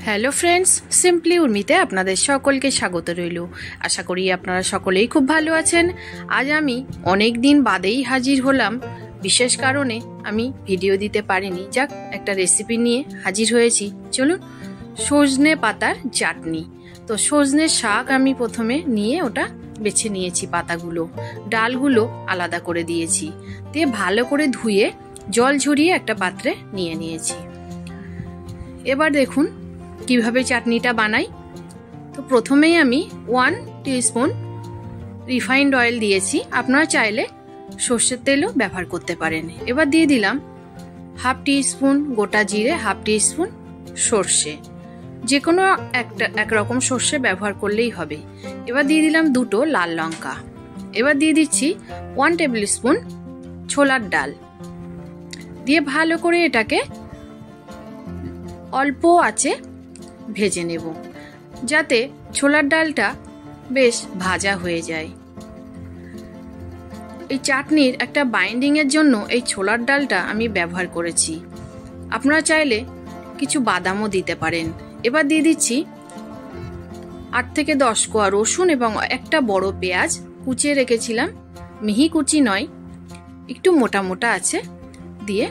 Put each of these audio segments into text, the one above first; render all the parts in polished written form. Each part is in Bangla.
হ্যালো ফ্রেন্ডস, সিম্পলি উর্মিতে আপনাদের সকলকে স্বাগত রইল। আশা করি আপনারা সকলেই খুব ভালো আছেন। আজ আমি অনেক দিন বাদেই হাজির হলাম, বিশেষ কারণে আমি ভিডিও দিতে পারিনি। যাক, একটা রেসিপি নিয়ে হাজির হয়েছি। চলুন, সজনে পাতার চাটনি। তো সজনে শাক আমি প্রথমে নিয়ে ওটা বেছে নিয়েছি, পাতাগুলো ডালগুলো আলাদা করে দিয়েছি, দিয়ে ভালো করে ধুয়ে জল ঝরিয়ে একটা পাত্রে নিয়ে নিয়েছি। এবার দেখুন কিভাবে চাটনিটা বানাই। তো প্রথমেই আমি 1 টিস্পুন রিফাইন্ড অয়েল দিয়েছি, আপনারা চাইলে সর্ষের তেলও ব্যবহার করতে পারেন। এবার দিয়ে দিলাম 1/2 টিস্পুন গোটা জিরে, 1/2 টিস্পুন সর্ষে, যে কোনো একরকম সর্ষে ব্যবহার করলেই হবে। এবার দিয়ে দিলাম 2টো লাল লঙ্কা। এবার দিয়ে দিচ্ছি 1 টেবিল স্পুন ছোলার ডাল, দিয়ে ভালো করে এটাকে অল্প আঁচে ভেজে নেব, যাতে ছোলার ডালটা বেশ ভাজা হয়ে যায়। এই চাটনির একটা বাইন্ডিং এর জন্য এই ছোলার ডালটা আমি ব্যবহার করেছি, আপনারা চাইলে কিছু বাদামও দিতে পারেন। এবার দিয়ে দিচ্ছি 8 থেকে 10 কোয়া রসুন এবং একটা বড় পেঁয়াজ কুচিয়ে রেখেছিলাম, মিহি কুচি নয়, একটু মোটা মোটা আছে, দিয়ে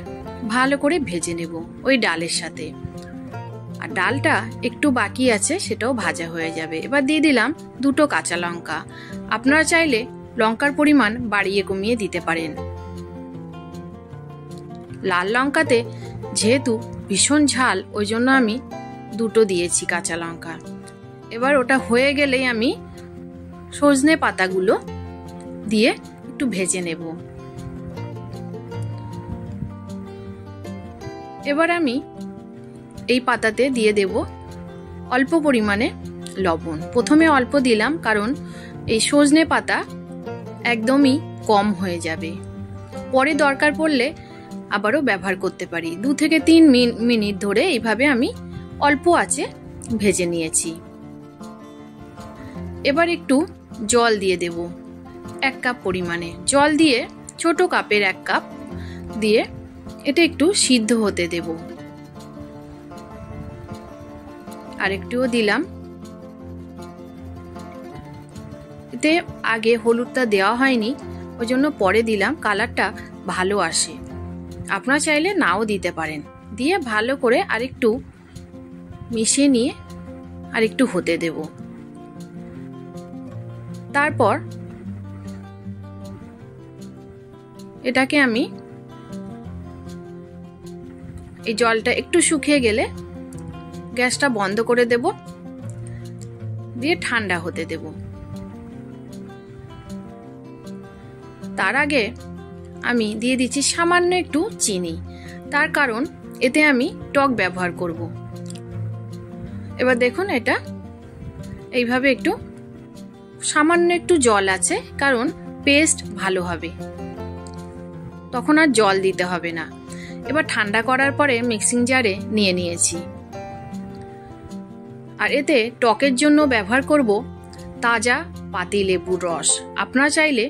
ভালো করে ভেজে নেব ওই ডালের সাথে। আর ডালটা একটু বাকি আছে, সেটাও ভাজা হয়ে যাবে। এবার দিয়ে দিলাম 2টো কাঁচা লঙ্কা, আপনারা চাইলে লঙ্কার পরিমাণ বাড়িয়ে কমিয়ে দিতে পারেন। লাল লঙ্কাতে যেহেতু ভীষণ ঝাল, ওই জন্য আমি 2টো দিয়েছি কাঁচা লঙ্কা। এবার ওটা হয়ে গেলেই আমি সজনে পাতাগুলো দিয়ে একটু ভেজে নেব। এবার আমি এই পাতাতে দিয়ে দেব অল্প পরিমাণে লবণ। প্রথমে অল্প দিলাম, কারণ এই সজনে পাতা একদমই কম হয়ে যাবে, পরে দরকার পড়লে আবারও ব্যবহার করতে পারি। 2 থেকে 3 মিনিট ধরে এইভাবে আমি অল্প আঁচে ভেজে নিয়েছি। এবার একটু জল দিয়ে দেব, 1 কাপ পরিমাণে জল দিয়ে, ছোট কাপের 1 কাপ দিয়ে এটা একটু সিদ্ধ হতে দেব। আর একটুও দিলাম, এতে আগে হলুদটা দেওয়া হয়নি, ওই জন্য পরে দিলাম, কালারটা ভালো আসে। আপনারা চাইলে নাও দিতে পারেন। দিয়ে ভালো করে আরেকটু মিশিয়ে নিয়ে আরেকটু হতে দেব। তারপর এটাকে আমি এই জলটা একটু শুকিয়ে গেলে গ্যাসটা বন্ধ করে দেব, দিয়ে ঠান্ডা হতে দেব। তার আগে আমি দিয়ে দিচ্ছি সামান্য একটু চিনি, তার কারণ এতে আমি টক ব্যবহার করব। এবার দেখুন এটা এইভাবে একটু সামান্য একটু জল আছে, কারণ পেস্ট ভালো হবে, তখন আর জল দিতে হবে না। এবার ঠান্ডা করার পরে মিক্সিং জারে নিয়ে নিয়েছি। আর এতে টকের জন্য ব্যবহার করব তাজা পাতি লেবুর রস, আপনারা চাইলে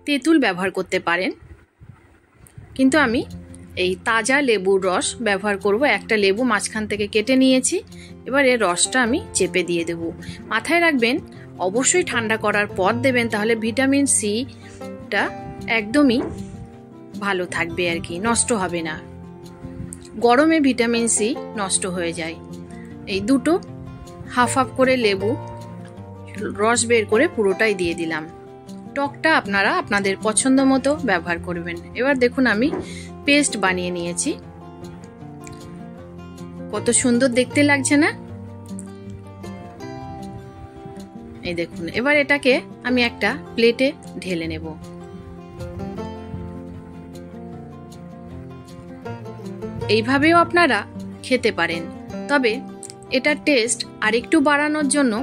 তেঁতুল ব্যবহার করতে পারেন, কিন্তু আমি এই তাজা লেবুর রস ব্যবহার করব। একটা লেবু মাঝখান থেকে কেটে নিয়েছি, এবার এর রসটা আমি চেপে দিয়ে দেব। মাথায় রাখবেন, অবশ্যই ঠান্ডা করার পর দেবেন, তাহলে ভিটামিন সিটা একদমই ভালো থাকবে আর কি, নষ্ট হবে না। গরমে ভিটামিন সি নষ্ট হয়ে যায়। এই 2টো হাফ করে লেবু রস বের করে পুরোটাই দিয়ে দিলাম। টকটা আপনারা আপনাদের পছন্দ মতো ব্যবহার করবেন। এবার দেখুন আমি পেস্ট বানিয়ে নিয়েছি, কত সুন্দর দেখতে লাগছে না? এই দেখুন। এবার এটাকে আমি একটা প্লেটে ঢেলে নেব। এইভাবেও আপনারা খেতে পারেন, তবে এটার টেস্ট আরেকটু বাড়ানোর জন্য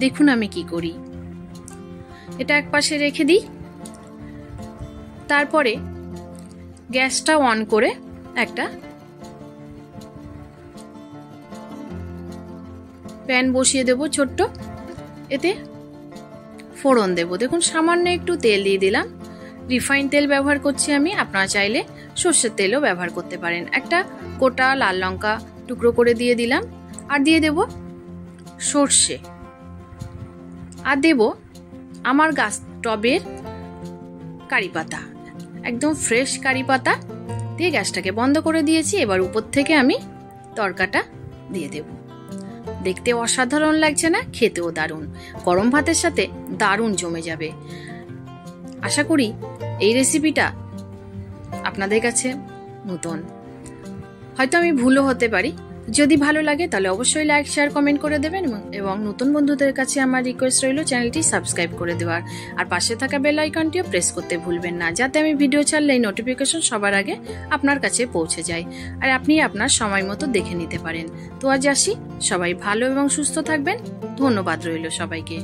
দেখুন আমি কি করি। এটা একপাশে রেখে দিই, তারপরে গ্যাসটা অন করে একটা প্যান বসিয়ে দেব ছোট্ট, এতে ফোড়ন দেব। দেখুন সামান্য একটু তেল দিয়ে দিলাম, রিফাইন তেল ব্যবহার করছি আমি, আপনারা চাইলে সর্ষের তেলও ব্যবহার করতে পারেন। একটা গোটা লাল লঙ্কা টুকরো করে দিয়ে দিলাম, আর দিয়ে দেব সর্ষে, আর দেব আমার গাছ টবের কারি পাতা, একদম ফ্রেশ কারি পাতা দিয়ে গ্যাসটাকে বন্ধ করে দিয়েছি। এবার উপর থেকে আমি তড়কাটা দিয়ে দেব। দেখতে অসাধারণ লাগছে না? খেতেও দারুণ, গরম ভাতের সাথে দারুণ জমে যাবে। আশা করি এই রেসিপিটা আপনাদের কাছে নতুন, হয়তো আমি ভুলও হতে পারি। যদি ভালো লাগে তাহলে অবশ্যই লাইক, শেয়ার, কমেন্ট করে দেবেন এবং নতুন বন্ধুদের কাছে আমার রিকোয়েস্ট রইল চ্যানেলটি সাবস্ক্রাইব করে দেওয়ার, আর পাশে থাকা বেল আইকনটিও প্রেস করতে ভুলবেন না, যাতে আমি ভিডিও ছাড়লে এই নোটিফিকেশন সবার আগে আপনার কাছে পৌঁছে যায় আর আপনি আপনার সময় মতো দেখে নিতে পারেন। তো আজ আসি, সবাই ভালো এবং সুস্থ থাকবেন। ধন্যবাদ রইল সবাইকে।